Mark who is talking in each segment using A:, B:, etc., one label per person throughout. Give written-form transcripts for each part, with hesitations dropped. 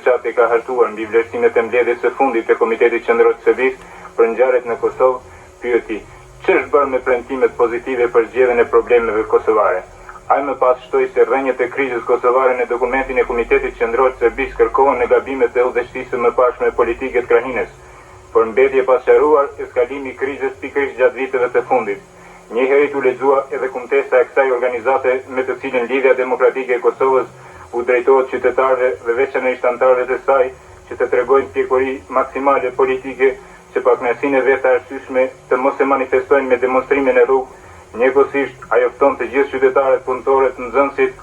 A: shoqati ka hartuar mbi vlerësimet e mbledhjes së fundit të Komitetit Qendror të SBI-s për ngjarjet në Kosovë, pyeti: ç'është bërë me premtimet pozitive për zgjedhjen e problemeve kosovare? Ai më pas shtoi se rrënjët e krizës kosovare në dokumentin e Komitetit Qendror të SBI-s kërkohen në gabimet e udhëheqësisë së mëparshme politike të Krahinës, por mbeti e pasqaruar eskalimi i krizës pikërisht gjatë viteve të fundit. Njëherët u lexua edhe kumtesa e kësaj organizate me të cilën Lidhja Demokratike e Kosovës u drejtohet qytetarëve dhe veçanërisht anëtarëve të saj që të tregojnë pjekuri maksimale politike që pa kënaqësinë e vetë arsyeshme të mos e manifestojnë me demonstrime në rrugë. Njëkohësisht ajo fton të gjithë qytetarët, punëtorët, nxënësit,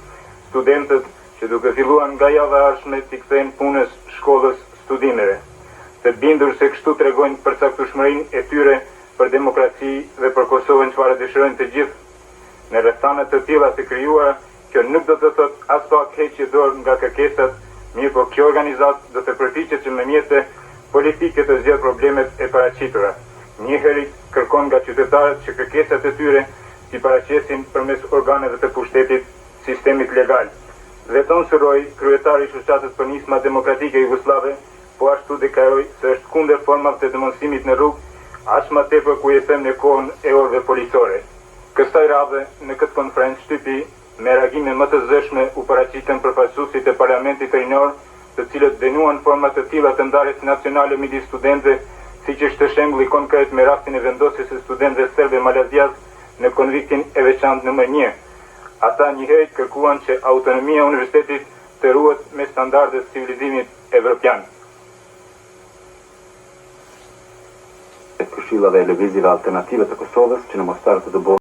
A: studentët që duke filluar nga java e ardhshme t'i kthejnë punës, shkollës, studimeve. Të bindur se kështu tregojnë përcaktueshmërinë e tyre për demokraci dhe për Kosovën çfarë dëshirojnë të gjithë. Në rrethana të tilla të krijuara, kjo nuk do të thotë as pak heqje dorë nga kërkesat, mirë po kjo organizatë do të përpiqet që me mjete politike të zgjidhë problemet e paraqitura. Njëherët kërkon nga qytetarët që kërkesat e tyre t'i paraqesin përmes organeve të pushtetit, sistemit legal. Veton Suroj, kryetari i shoqatës për nisma demokratike jugoslave, po ashtu deklaroi se është kundër formave të demonstrimit në rrugë, aq më tepër ku jetojmë në kohën e orëve policore. Kësaj radhe, në këtë konferencë shtypi, me reagime më të zëshme u paraqitën përfaqësuesit e Parlamentit Rinor, të cilët dënuan forma të tilla të ndarjes nacionale midis studentëve, siç është shembulli konkret me rastin e vendosjes së studentëve serbe Malatjas në konviktin e veçantë nr. 1. Ata njëherët kërkuan që autonomia e universitetit të ruhet me standardet e civilizimit evropian.
B: Këshillave e lëvizjeve alternative të Kosovës që në Mostar të dëbojnë